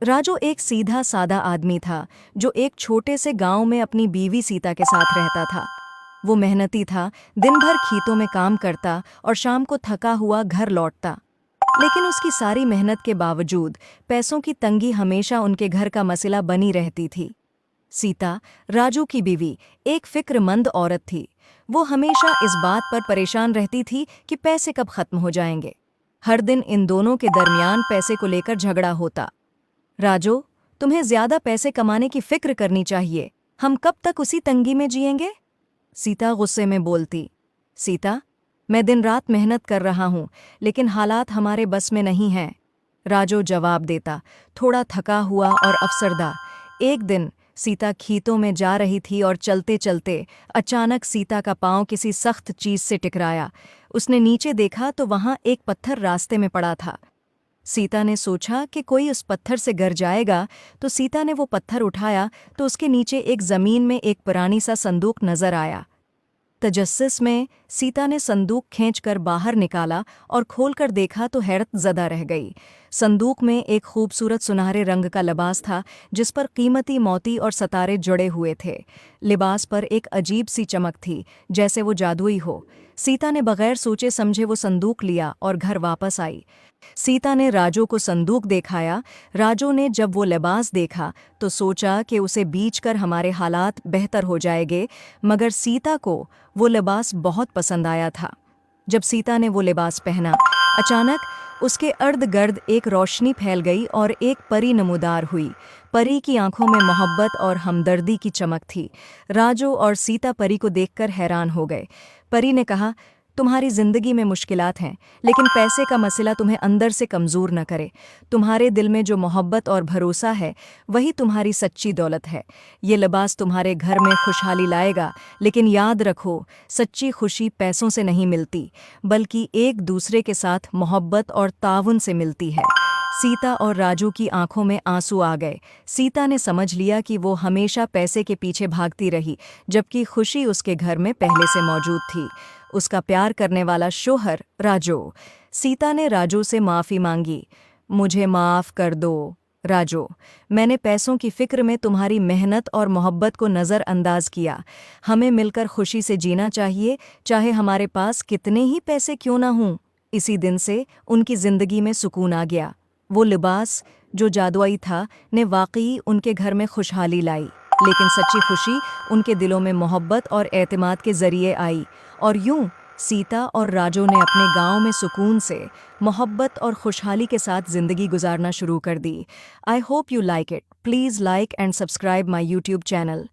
राजू एक सीधा सादा आदमी था जो एक छोटे से गांव में अपनी बीवी सीता के साथ रहता था। वो मेहनती था, दिन भर खेतों में काम करता और शाम को थका हुआ घर लौटता। लेकिन उसकी सारी मेहनत के बावजूद पैसों की तंगी हमेशा उनके घर का मसला बनी रहती थी। सीता, राजू की बीवी, एक फिक्रमंद औरत थी। वो हमेशा इस बात पर परेशान रहती थी कि पैसे कब खत्म हो जाएंगे। हर दिन इन दोनों के दरमियान पैसे को लेकर झगड़ा होता। राजू, तुम्हें ज्यादा पैसे कमाने की फिक्र करनी चाहिए। हम कब तक उसी तंगी में जिएंगे? सीता गुस्से में बोलती। सीता, मैं दिन रात मेहनत कर रहा हूं, लेकिन हालात हमारे बस में नहीं हैं। राजू जवाब देता, थोड़ा थका हुआ और अफसरदा। एक दिन सीता खेतों में जा रही थी और चलते चलते अचानक सीता का पांव किसी सख्त चीज से टकराया। उसने नीचे देखा तो वहां एक पत्थर रास्ते में पड़ा था। सीता ने सोचा कि कोई उस पत्थर से गिर जाएगा, तो सीता ने वो पत्थर उठाया तो उसके नीचे एक जमीन में एक पुरानी सा संदूक नजर आया। तजस्सुस में सीता ने संदूक खींचकर बाहर निकाला और खोलकर देखा तो हैरत ज़दा रह गई। संदूक में एक खूबसूरत सुनहरे रंग का लिबास था, जिस पर कीमती मोती और सितारे जुड़े हुए थे। लिबास पर एक अजीब सी चमक थी, जैसे वो जादुई हो। सीता ने बगैर सोचे समझे वो संदूक लिया और घर वापस आई। सीता ने राजू को संदूक दिखाया। राजू ने जब वो लिबास देखा तो सोचा कि उसे बेचकर हमारे हालात बेहतर हो जाएंगे, मगर सीता को वो लिबास बहुत पसंद आया था। जब सीता ने वो लिबास पहना, अचानक उसके अर्द गिर्द एक रोशनी फैल गई और एक परी नमूदार हुई। परी की आंखों में मोहब्बत और हमदर्दी की चमक थी। राजू और सीता परी को देखकर हैरान हो गए। परी ने कहा, तुम्हारी जिंदगी में मुश्किलात हैं, लेकिन पैसे का मसला तुम्हें अंदर से कमज़ोर न करे। तुम्हारे दिल में जो मोहब्बत और भरोसा है, वही तुम्हारी सच्ची दौलत है। ये लिबास तुम्हारे घर में खुशहाली लाएगा, लेकिन याद रखो, सच्ची खुशी पैसों से नहीं मिलती, बल्कि एक दूसरे के साथ मोहब्बत और ताउन से मिलती है। सीता और राजू की आंखों में आंसू आ गए। सीता ने समझ लिया कि वो हमेशा पैसे के पीछे भागती रही, जबकि खुशी उसके घर में पहले से मौजूद थी। उसका प्यार करने वाला शोहर राजू। सीता ने राजू से माफ़ी मांगी। मुझे माफ़ कर दो राजू, मैंने पैसों की फिक्र में तुम्हारी मेहनत और मोहब्बत को नज़रअंदाज किया। हमें मिलकर खुशी से जीना चाहिए, चाहे हमारे पास कितने ही पैसे क्यों ना हों। इसी दिन से उनकी ज़िंदगी में सुकून आ गया। वो लिबास जो जादुई था ने वाकई उनके घर में खुशहाली लाई, लेकिन सच्ची खुशी उनके दिलों में मोहब्बत और एतमाद के ज़रिए आई। और यूं सीता और राजू ने अपने गांव में सुकून से, मोहब्बत और खुशहाली के साथ ज़िंदगी गुजारना शुरू कर दी। I hope you like it. Please like and subscribe my YouTube channel.